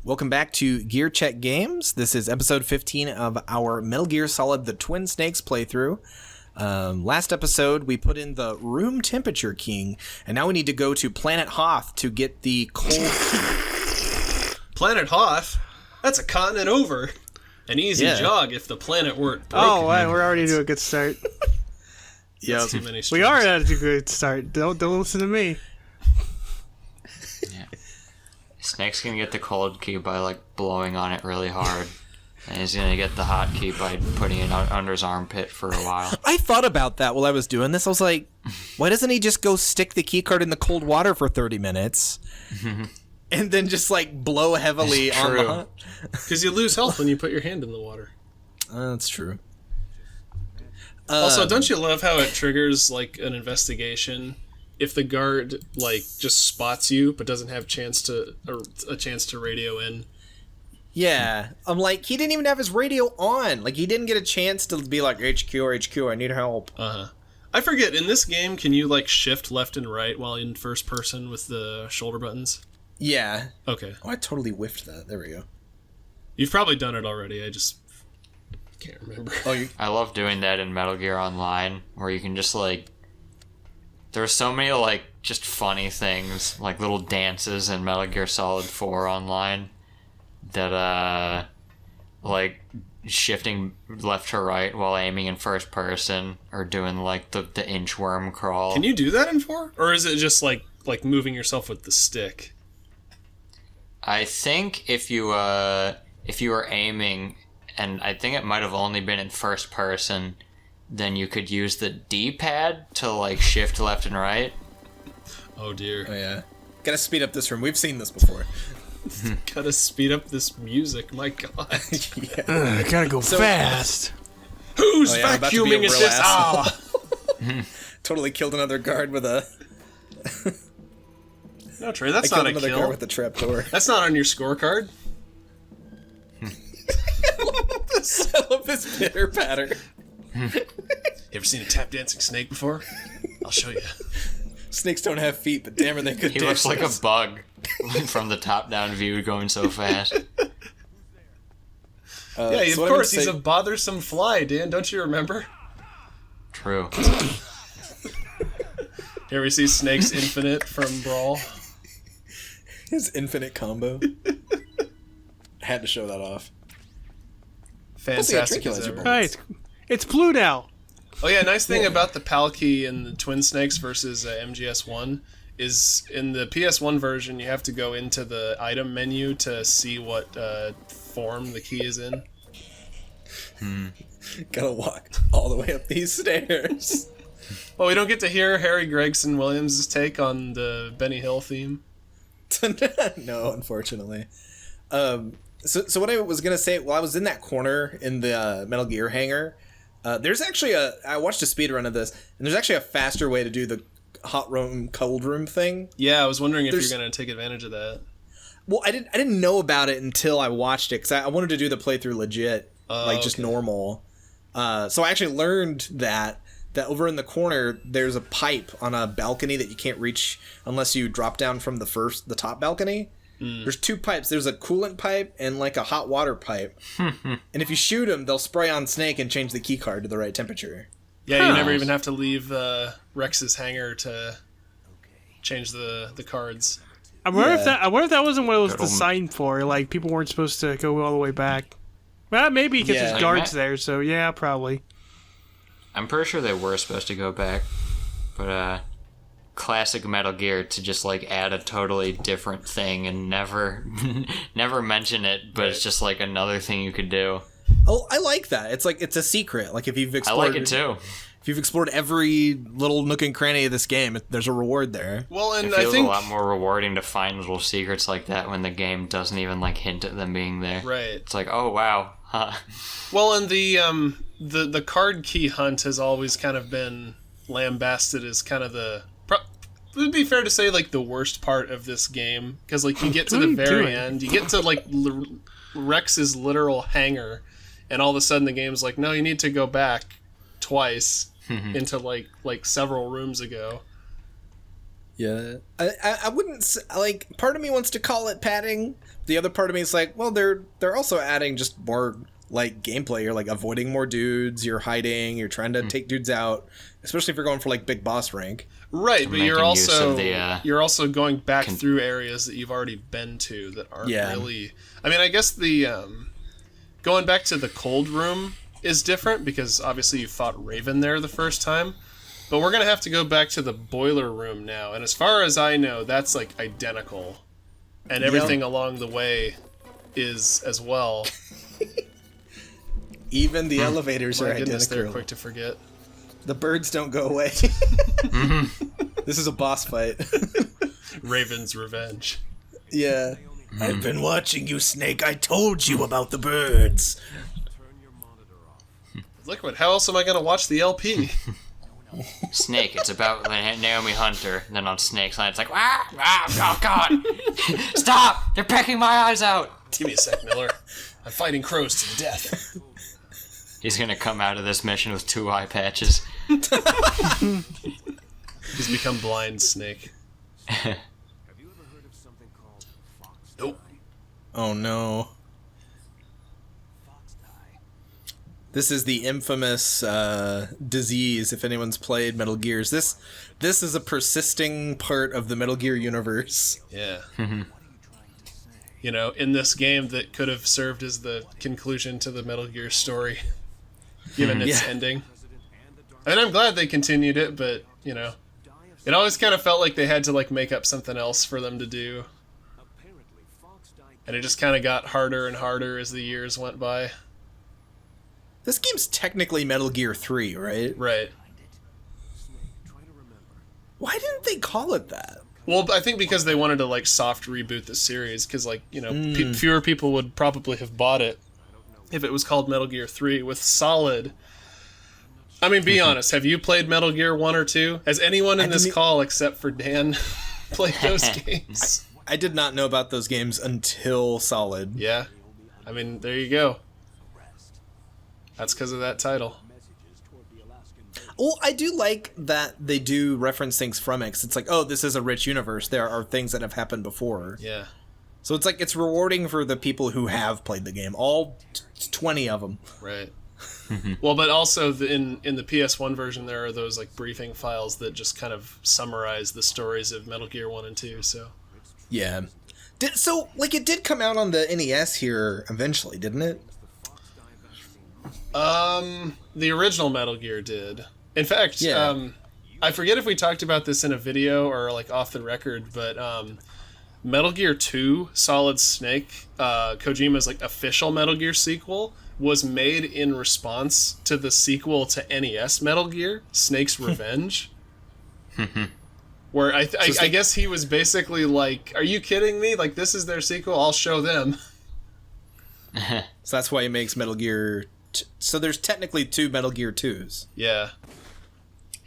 Welcome back to Gear Check Games. This is episode 15 of our Metal Gear Solid The Twin Snakes playthrough. Last episode, we put in the room temperature king, and now we need to go to Planet Hoth to get the cold key. Planet Hoth? That's a continent over. An easy jog if the planet weren't broken. Oh, wow, we're already to a good start. Yep. We are at a good start. Don't listen to me. Snake's gonna get the cold key by like blowing on it really hard, and he's gonna get the hot key by putting it under his armpit for a while. I thought about that while I was doing this. I was like, why doesn't he just go stick the key card in the cold water for 30 minutes and then just like blow heavily on the hot? Because you lose health when you put your hand in the water. That's true. Also, don't you love how it triggers like an investigation if the guard like just spots you but doesn't have a chance to radio in? Yeah, I'm like, he didn't even have his radio on. Like, he didn't get a chance to be like, HQ, I need help. I forget, in this game, can you like shift left and right while in first person with the shoulder buttons? Yeah. Okay. Oh, I totally whiffed that. There we go. You've probably done it already. I just can't remember. I love doing that in Metal Gear Online, where you can just like... There's so many like just funny things, like little dances in Metal Gear Solid 4 Online that like shifting left to right while aiming in first person, or doing like the inchworm crawl. Can you do that in 4? Or is it just like moving yourself with the stick? I think if you were aiming, and I think it might have only been in first person, then you could use the D-pad to like shift left and right. Oh dear. Oh yeah. Gotta speed up this room. We've seen this before. Gotta speed up this music, my god. Yeah. Gotta go fast. Who's I'm about to be a vacuuming at real this asshole. hour? Totally killed another guard with a... No, Trey, that's I not killed a another kill. guard with a trapdoor. That's not on your scorecard. I love this pitter patter. You ever seen a tap dancing snake before? I'll show you. Snakes don't have feet, but damn it, they could He dance. looks like a bug from the top-down view going so fast. Yeah, of course, he's a bothersome fly, Dan. Don't you remember? True. Here we see Snake's Infinite from Brawl. His infinite combo. Had to show that off. Fantastic as Trick ever. Alright, it's blue now. Oh yeah, nice thing about the PAL key and the Twin Snakes versus MGS1 is in the PS1 version you have to go into the item menu to see what form the key is in. Gotta walk all the way up these stairs. Well, we don't get to hear Harry Gregson Williams' take on the Benny Hill theme. No, unfortunately. So what I was gonna say, while I was in that corner in the Metal Gear hangar, there's actually I watched a speedrun of this, and there's actually a faster way to do the hot room, cold room thing. Yeah, I was wondering if you're gonna take advantage of that. Well, I didn't know about it until I watched it, because I wanted to do the playthrough legit, just normal. So I actually learned that over in the corner there's a pipe on a balcony that you can't reach unless you drop down from the top balcony. There's 2 pipes. There's a coolant pipe and like a hot water pipe. And if you shoot them, they'll spray on Snake and change the key card to the right temperature. Yeah, you never even have to leave Rex's hangar to change the cards. I wonder if that wasn't what it was designed for. Like, people weren't supposed to go all the way back. Well, maybe because there's guards there, so yeah, probably. I'm pretty sure they were supposed to go back, but classic Metal Gear to just like add a totally different thing and never mention it, but it's just like another thing you could do. Oh, I like that. It's like it's a secret. Like if you've explored, I like it too. If you've explored every little nook and cranny of this game, there's a reward there. Well, and it feels a lot more rewarding to find little secrets like that when the game doesn't even like hint at them being there. Right. It's like, oh wow. Huh. Well, and the card key hunt has always kind of been lambasted as kind of it would be fair to say like the worst part of this game, because like you get to the very end, you get to like Rex's literal hangar, and all of a sudden the game's like, no, you need to go back twice into like several rooms ago. Yeah, I wouldn't like. Part of me wants to call it padding. The other part of me is like, well, they're also adding just more like gameplay. You're like avoiding more dudes. You're hiding. You're trying to take dudes out, especially if you're going for like big boss rank. Right, but you're also going back through areas that you've already been to that aren't really. I mean, I guess the going back to the cold room is different because obviously you fought Raven there the first time. But we're going to have to go back to the boiler room now. And as far as I know, that's like identical. And everything along the way is as well. Even the elevators are identical. They're quick to forget. The birds don't go away. This is a boss fight. Raven's revenge. Yeah. I've been watching you, Snake. I told you about the birds. Liquid, how else am I going to watch the LP? Snake, it's about Naomi Hunter. And then on Snake's line, it's like, oh god, stop! They're pecking my eyes out. Give me a sec, Miller. I'm fighting crows to the death. He's gonna come out of this mission with 2 eye patches. He's become blind, Snake. Nope. Oh no. This is the infamous disease, if anyone's played Metal Gears. This is a persisting part of the Metal Gear universe. Yeah. You know, in this game that could have served as the conclusion to the Metal Gear story, given its ending. And I'm glad they continued it, but, you know, it always kind of felt like they had to, like, make up something else for them to do. And it just kind of got harder and harder as the years went by. This game's technically Metal Gear 3, right? Right. Why didn't they call it that? Well, I think because they wanted to, like, soft reboot the series, because, like, you know, fewer people would probably have bought it if it was called Metal Gear 3 with Solid. I mean, be honest, have you played Metal Gear 1 or 2? Has anyone in this call, except for Dan, played those games? I did not know about those games until Solid. Yeah. I mean, there you go. That's because of that title. Well, I do like that they do reference things from it. 'Cause it's like, oh, this is a rich universe. There are things that have happened before. Yeah. So it's like, it's rewarding for the people who have played the game. All 20 of them. Right. Well, but also in the PS1 version, there are those like briefing files that just kind of summarize the stories of Metal Gear 1 and 2, so. Yeah. So, like, it did come out on the NES here eventually, didn't it? The original Metal Gear did. In fact, I forget if we talked about this in a video or like off the record, but Metal Gear 2 Solid Snake, Kojima's like official Metal Gear sequel, was made in response to the sequel to NES Metal Gear, Snake's Revenge. Where I guess he was basically like, are you kidding me? Like, this is their sequel? I'll show them. So that's why he makes Metal Gear... So there's technically 2 Metal Gear 2s. Yeah.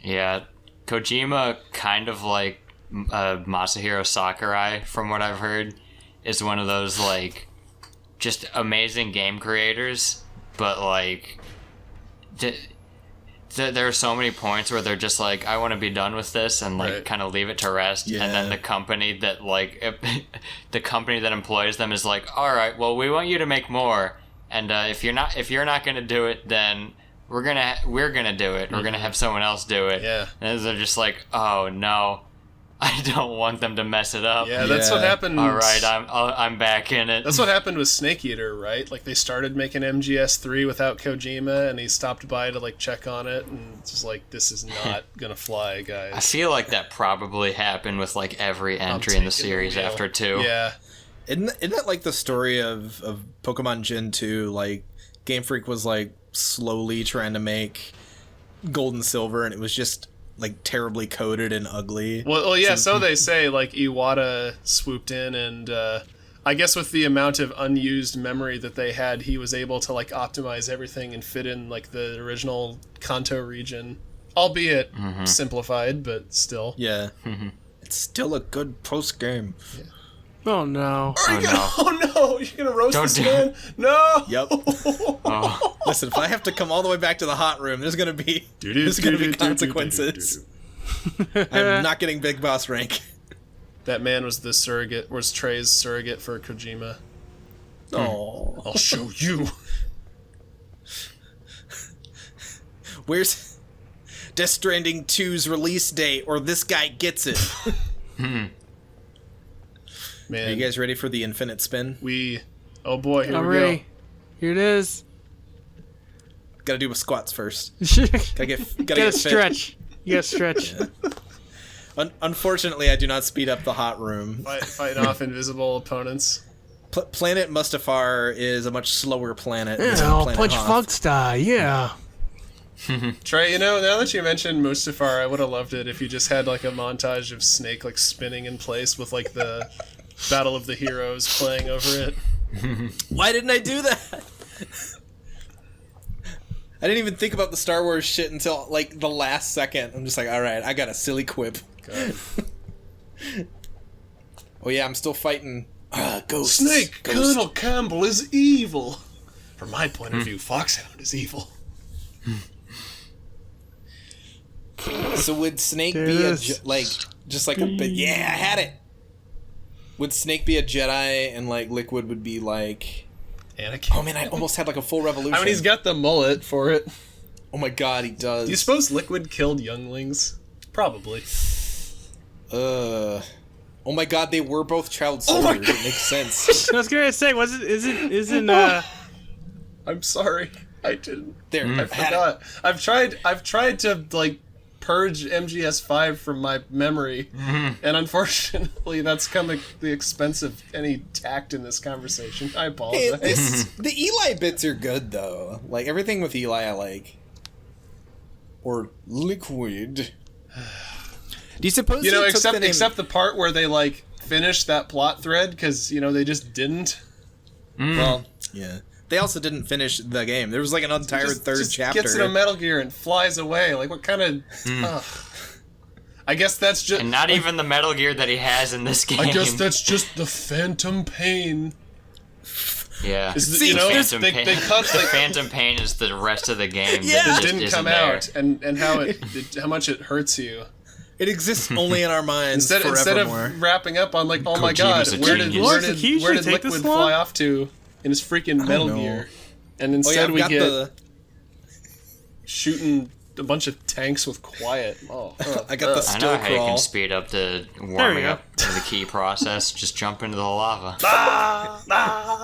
Yeah. Kojima, kind of like Masahiro Sakurai, from what I've heard, is one of those, like, just amazing game creators, but, like... there are so many points where they're just like, I want to be done with this, and like kind of leave it to rest. Yeah. And then the company that the company that employs them is like, all right, well, we want you to make more, and if you're not gonna do it, then we're gonna do it. We're gonna have someone else do it. Yeah. And they're just like, oh no, I don't want them to mess it up. Yeah, that's what happened. All right, I'm back in it. That's what happened with Snake Eater, right? Like, they started making MGS3 without Kojima, and he stopped by to like check on it, and it's just like, this is not gonna fly, guys. I feel like that probably happened with like every entry in the series after 2. Yeah. Isn't that like the story of Pokemon Gen 2? Like, Game Freak was like slowly trying to make Gold and Silver, and it was just like terribly coded and ugly. Well, yeah. So they say, like, Iwata swooped in, and I guess with the amount of unused memory that they had, he was able to like optimize everything and fit in like the original Kanto region, albeit simplified, but still. Yeah, it's still a good post game. Yeah. Oh no! Oh no! You're gonna roast this man? No! Yep. Listen, if I have to come all the way back to the hot room, there's gonna be consequences. I'm not getting Big Boss rank. That man was Trey's surrogate for Kojima. Oh, I'll show you. where's Death Stranding 2's release date, or this guy gets it? Man, Are you guys ready for the infinite spin? oh boy, here I'm we ready. go. Here it is. Gotta do my squats first. Gotta Gotta get get fit. stretch. You gotta stretch. Unfortunately, I do not speed up the hot room. Fighting off invisible opponents. Planet Mustafar is a much slower planet. than Oh, Planet punch Hoth. Funksta, yeah. Trey, now that you mentioned Mustafar, I would have loved it if you just had like a montage of Snake like spinning in place with like the Battle of the Heroes playing over it. Why didn't I do that? I didn't even think about the Star Wars shit until like the last second. I'm just like, all right, I got a silly quip. God. Oh yeah, I'm still fighting ghosts. Snake, Ghosts. Colonel Campbell is evil. From my point of view, Foxhound is evil. So would Snake There be it a is. just like a big? Yeah, I had it. Would Snake be a Jedi and like Liquid would be like? Anakin. Oh man, I almost had like a full revolution. I mean, he's got the mullet for it. Oh my god, he does. Do you suppose Liquid killed younglings? Probably. Oh my god, they were both child soldiers. It makes sense. I was gonna say, isn't I'm sorry. I didn't. There, I forgot. I've tried to like purge MGS5 from my memory, and unfortunately, that's come at the expense of any tact in this conversation. I apologize. The Eli bits are good though. Like everything with Eli, I like. Or Liquid. Do you suppose? You know, he took the name- except the part where they like finished that plot thread because they just didn't. Well, yeah. They also didn't finish the game. There was like an entire third chapter. Gets in a Metal Gear and flies away. Like what kind of? I guess that's just. And not even the Metal Gear that he has in this game. I guess that's just the Phantom Pain. Yeah. Is the, See, you know, Phantom they Pain. cut The like Phantom Pain is the rest of the game. Yeah. that it just didn't isn't come there. out, and how much it hurts you. It exists only in our minds Instead forevermore. of wrapping up on like, oh my Kojima's god, a where did genius. Lord, did he usually take Liquid this long? fly off to in his freaking Metal know. Gear? And Oh yeah, instead I've we got get the shooting a bunch of tanks with quiet. Oh, I got the I still know how you crawl. can speed up the There we warming go. up to the key process. Just jump into the lava.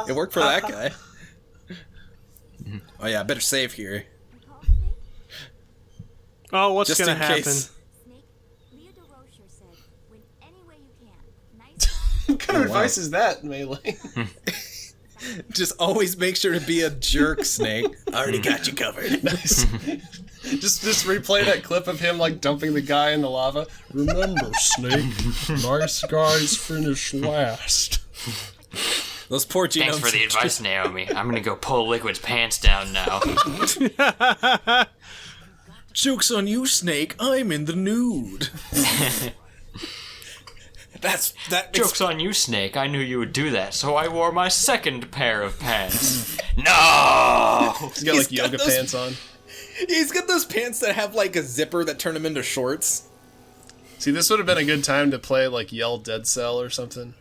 It worked for that guy. Oh yeah, I better save here. Oh, what's Just gonna in happen? case. Snake, Leo DeRocher said, win any way you can. Nice what kind of Oh, wow. advice is that, Melee? Just always make sure to be a jerk, Snake. I already got you covered. Nice. just replay that clip of him like dumping the guy in the lava. Remember, Snake, nice guys finish last. Those poor genomes. Thanks for the advice, Naomi. I'm gonna go pull Liquid's pants down now. Joke's on you, Snake. I'm in the nude. That makes Joke's on you, Snake. I knew you would do that, so I wore my second pair of pants. No! He's got He's like got yoga those- pants on. He's got those pants that have like a zipper that turn him into shorts. See, this would have been a good time to play like Yell Dead Cell or something.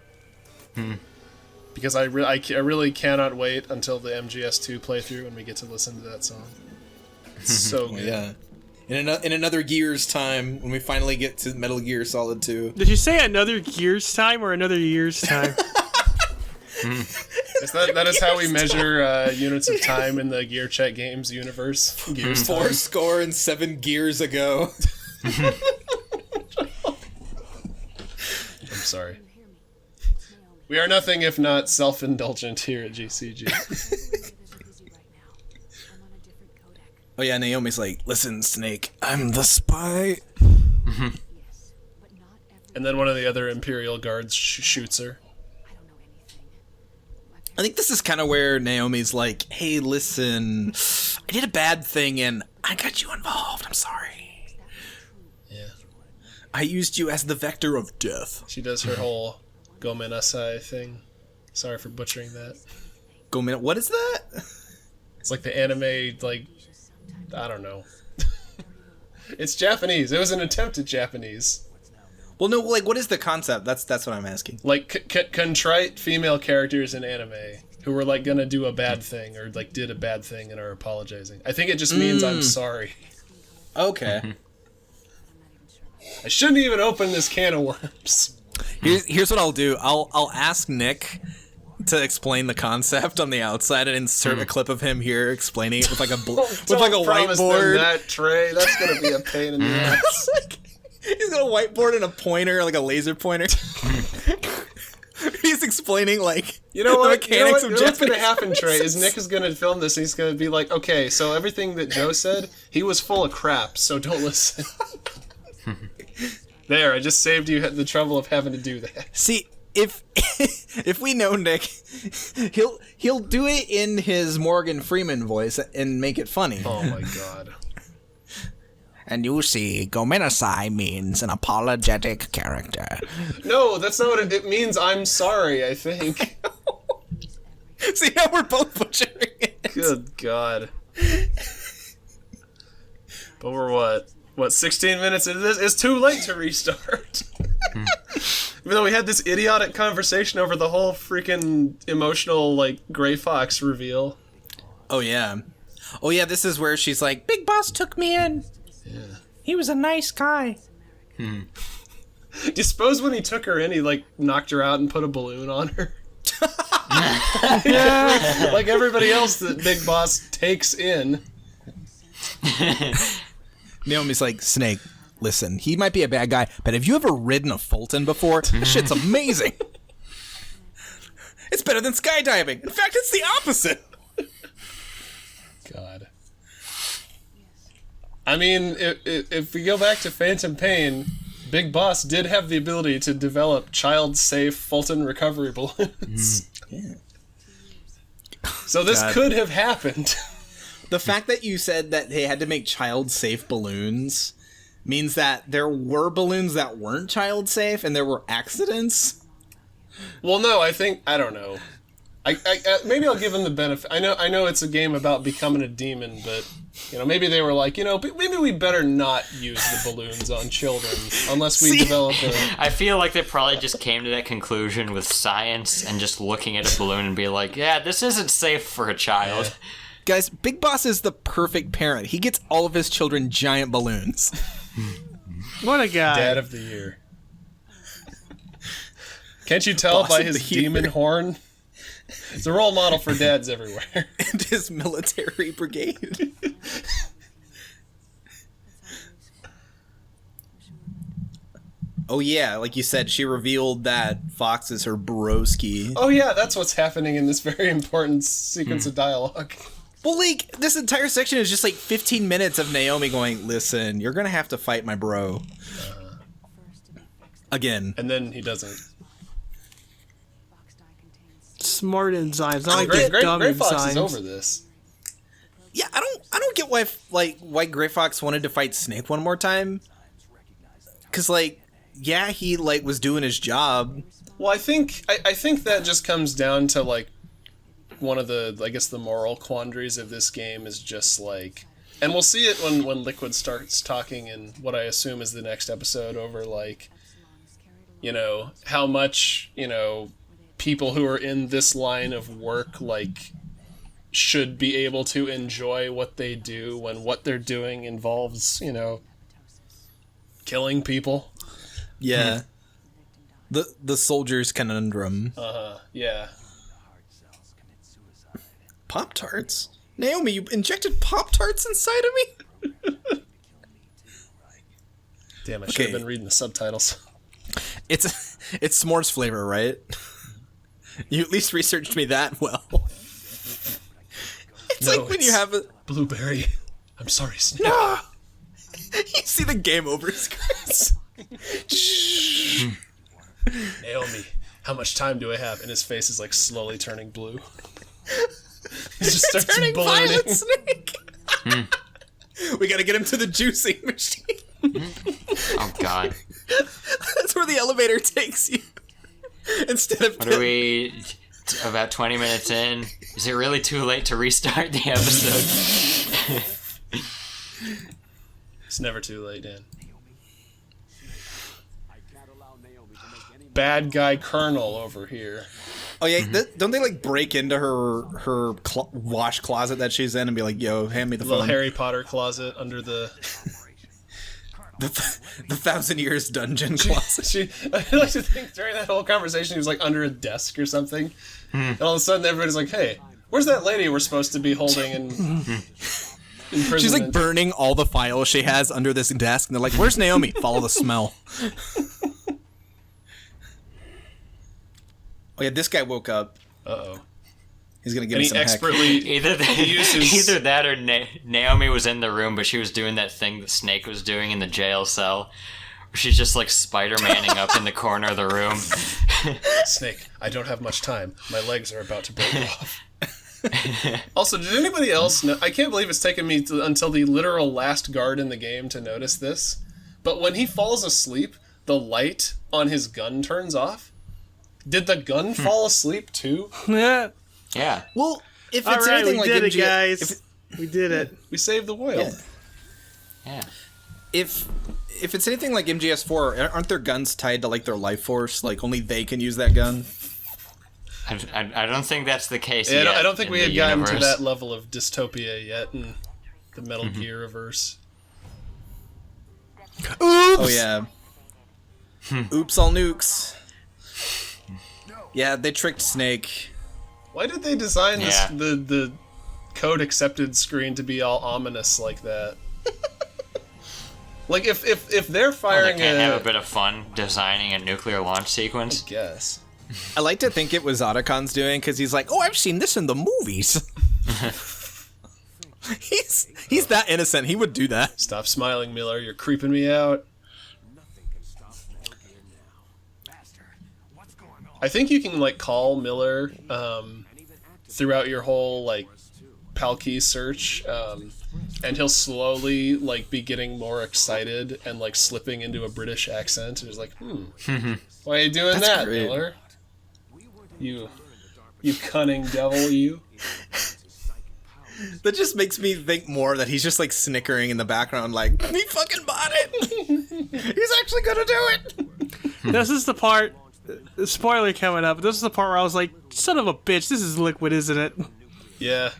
Because I really cannot wait until the MGS2 playthrough when we get to listen to that song. It's so good. Yeah. In another year's time, when we finally get to Metal Gear Solid 2. Did you say another year's time or another year's time? That is how we measure units of time in the Gear Check Games universe. Gears time. 7 gears ago. I'm sorry. We are nothing if not self-indulgent here at GCG. Oh yeah, Naomi's like, listen, Snake, I'm the spy. And then one of the other Imperial guards shoots her. I think this is kind of where Naomi's like, hey, listen, I did a bad thing and I got you involved. I'm sorry. Yeah. I used you as the vector of death. She does her whole Gomen Asai thing. Sorry for butchering that. Go minute. What is that? It's like the anime, like, I don't know. It's Japanese. It was an attempt at Japanese. Well, no, like, what is the concept? That's what I'm asking. Like, contrite female characters in anime who were, like, gonna do a bad thing, or, like, did a bad thing and are apologizing. I think it just means I'm sorry. Okay. I shouldn't even open this can of worms. Here's what I'll do. I'll ask Nick to explain the concept on the outside and insert a clip of him here explaining it with like a Don't promise them whiteboard. that, Trey. That's gonna be a pain in the ass. He's got a whiteboard and a pointer, like a laser pointer. He's explaining like You know what? the mechanics you know of what's gonna Japanese happen, Trey, is voices. Nick is gonna film this and he's gonna be like, okay, so everything that Joe said, he was full of crap, so don't listen. There, I just saved you the trouble of having to do that. See, if we know Nick, he'll do it in his Morgan Freeman voice and make it funny. Oh my god. And you see, Gomenasai means an apologetic character. No, that's not what it means. I'm sorry, I think. See, now we're both butchering it. Good god. But we're what, 16 minutes into this? It's too late to restart. Even though we had this idiotic conversation over the whole freaking emotional, like, Gray Fox reveal. Oh yeah, this is where she's like, Big Boss took me in. Yeah. He was a nice guy. Do you suppose when he took her in, he, like, knocked her out and put a balloon on her? Like everybody else that Big Boss takes in. Naomi's like, Snake, listen, he might be a bad guy, but have you ever ridden a Fulton before? This shit's amazing. It's better than skydiving. In fact, it's the opposite. God. I mean, if we go back to Phantom Pain, Big Boss did have the ability to develop child-safe Fulton recovery balloons. Yeah. So this God. could have happened. The fact that you said that they had to make child-safe balloons means that there were balloons that weren't child-safe and there were accidents. Well, no, I don't know. I maybe I'll give them the benefit. I know it's a game about becoming a demon, but maybe they were like, maybe we better not use the balloons on children unless we develop a. I feel like they probably just came to that conclusion with science and just looking at a balloon and be like, yeah, this isn't safe for a child. Yeah. Guys, Big Boss is the perfect parent. He gets all of his children giant balloons. What a guy. Dad of the year. Can't you tell Boss by of his the year. demon horn? It's a role model for dads everywhere. And his military brigade. Oh yeah, like you said, she revealed that Fox is her broski. Oh yeah, that's what's happening in this very important sequence of dialogue. Well, like, this entire section is just like 15 minutes of Naomi going, listen, you're gonna have to fight my bro. Again. And then he doesn't. Smart designs, not like Gray these dumb Fox designs. is over this. Yeah, I don't get why Gray Fox wanted to fight Snake one more time. Cause yeah, he was doing his job. Well, I think that just comes down to one of the, I guess, the moral quandaries of this game is just and we'll see it when Liquid starts talking in what I assume is the next episode over how much people who are in this line of work should be able to enjoy what they do when what they're doing involves killing people. Yeah. The soldier's conundrum. Yeah. Pop-Tarts? Naomi, you injected Pop-Tarts inside of me? Damn, I should have been reading the subtitles. It's s'mores flavor, right? You at least researched me that well. It's No, like when it's you have a... Blueberry. I'm sorry, Snake. No! You see the game over screens. Naomi, how much time do I have? And his face is slowly turning blue. He just starts Turning ballooning. violet, Snake! We gotta get him to the juicing machine. Oh god. That's where the elevator takes you. Instead of... What are we... about 20 minutes in? Is it really too late to restart the episode? It's never too late, Dan. Bad guy Colonel over here. Oh yeah, don't they like break into her wash closet that she's in and be like, "Yo, hand me the Little phone." Harry Potter closet under the the 1,000 Years Dungeon closet. I like to think during that whole conversation he was like under a desk or something, and all of a sudden everybody's like, "Hey, where's that lady we're supposed to be holding in?" She's like burning all the files she has under this desk, and they're like, "Where's Naomi?" Follow the smell. Oh yeah, this guy woke up. Uh-oh. He's gonna give And me he some heck. expertly Either that or Naomi was in the room, but she was doing that thing that Snake was doing in the jail cell. Where she's just like Spider-Manning up in the corner of the room. Snake, I don't have much time. My legs are about to break off. Also, did anybody else know? I can't believe it's taken me until the literal last guard in the game to notice this. But when he falls asleep, the light on his gun turns off. Did the gun fall asleep too? Yeah. Yeah. Well, if All it's right, anything we like did it, MGS guys. We did it. We saved the whale. Yeah. Yeah. if it's anything like MGS4, aren't their guns tied to like their life force? Like only they can use that gun. I don't think that's the case Yeah, yet. I don't think in we the had gotten to universe. that level of dystopia yet in the Metal Gear verse. Oops. Oh yeah. Oops, all nukes. Yeah, they tricked Snake. Why did they design this Yeah. the code accepted screen to be all ominous like that? Like if they're Well, they firing can't have a bit of fun designing a nuclear launch sequence. guess. I like to think it was Otacon's doing because he's like, "Oh, I've seen this in the movies." he's that innocent. He would do that. Stop smiling, Miller. You're creeping me out. I think you can like call Miller throughout your whole like Palkey search, and he'll slowly like be getting more excited and like slipping into a British accent. He's like, why are you doing That's that, great. Miller? You cunning devil, you. That just makes me think more that he's just like snickering in the background, like, "He fucking bought it. He's actually gonna do it." This is the part. Spoiler coming up. This is the part where I was like, "Son of a bitch! This is Liquid, isn't it?" Yeah.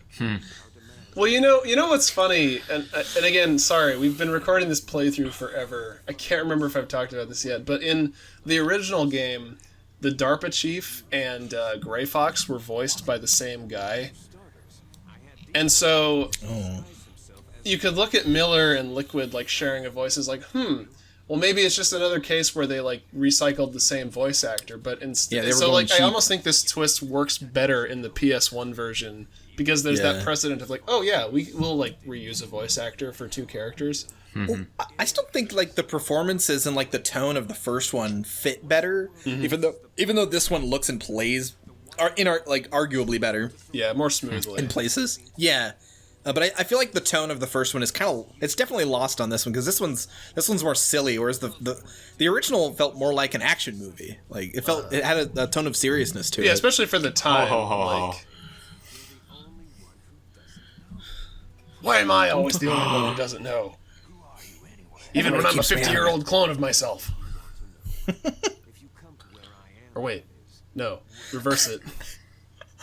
Well, you know what's funny, and again, sorry, we've been recording this playthrough forever. I can't remember if I've talked about this yet, but in the original game, the DARPA chief and Gray Fox were voiced by the same guy, and so you could look at Miller and Liquid like sharing a voice as like, well, maybe it's just another case where they like recycled the same voice actor, but instead, Yeah, they were so going like I cheap. almost think this twist works better in the PS1 version because there's Yeah. that precedent of like, oh yeah, we'll like reuse a voice actor for two characters. Well, I still think like the performances and like the tone of the first one fit better, even though this one looks and plays are like arguably better Yeah, more smoothly. in places. Yeah. But I feel like the tone of the first one is it's definitely lost on this one because this one's more silly, whereas the original felt more like an action movie. Like it had a tone of seriousness to Yeah, it. especially for the time. Ho, ho, ho. Like, why am I always the only one who doesn't know? Even when I'm a keeps me out of 50-year-old clone of myself. Or wait, no, reverse it.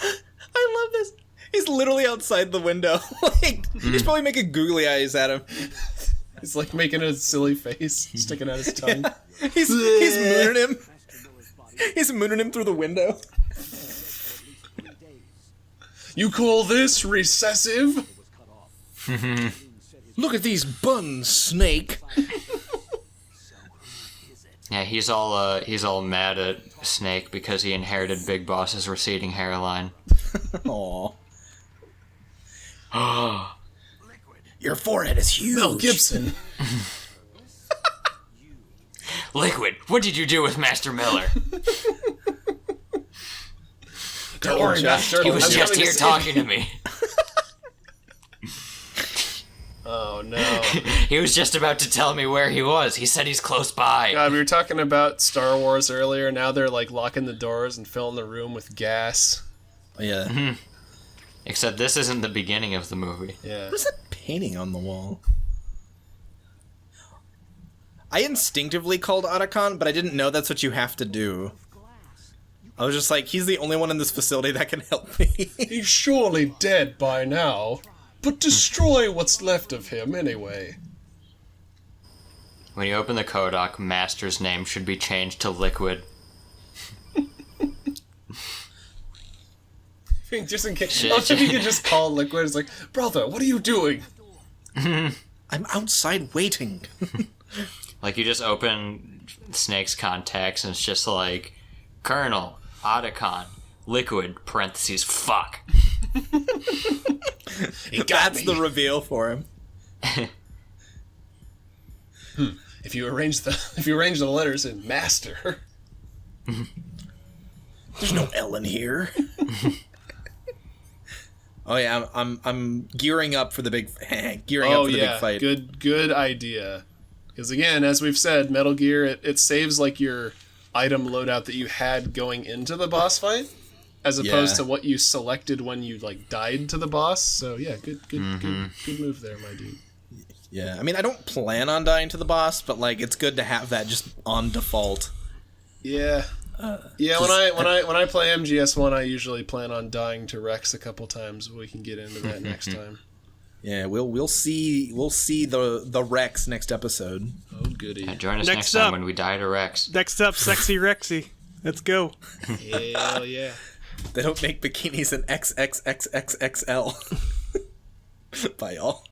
I love this. He's literally outside the window. Like he's probably making googly eyes at him. He's like making a silly face, sticking out his tongue. He's mooning him. He's mooning him through the window. You call this recessive? Look at these buns, Snake. Yeah, he's all mad at Snake because he inherited Big Boss's receding hairline. Aww. Your forehead is huge. Mel Gibson. Liquid, what did you do with Master Miller? Don't worry, Master. He was I'm just coming to here save talking you. to me. Oh no. He was just about to tell me where he was. He said he's close by. God, we were talking about Star Wars earlier. Now they're like locking the doors and filling the room with gas. Yeah. Except this isn't the beginning of the movie. Yeah. What is that painting on the wall? I instinctively called Otacon, but I didn't know that's what you have to do. I was just like, he's the only one in this facility that can help me. He's surely dead by now. But destroy what's left of him anyway. When you open the Kodak, Master's name should be changed to Liquid. Just in case. If you could just call Liquid, it's like, brother, what are you doing? I'm outside waiting. Like, you just open Snake's contacts and it's just like, Colonel, Otacon, Liquid, parentheses, fuck. That's the reveal for him. If you arrange the letters in Master. There's no L in here. Oh yeah, I'm gearing up for the big big fight. Good idea. Because again, as we've said, Metal Gear it saves like your item loadout that you had going into the boss fight, as opposed to what you selected when you like died to the boss. So yeah, good move there, my dude. Yeah, I mean, I don't plan on dying to the boss, but like it's good to have that just on default. Yeah. When I play MGS1, I usually plan on dying to Rex a couple times. We can get into that next time. Yeah, we'll see the Rex next episode. Oh goody! Join us next time when we die to Rex. Next up, Sexy Rexy. Let's go. Hell yeah! They don't make bikinis in XXXXXL. Bye, y'all.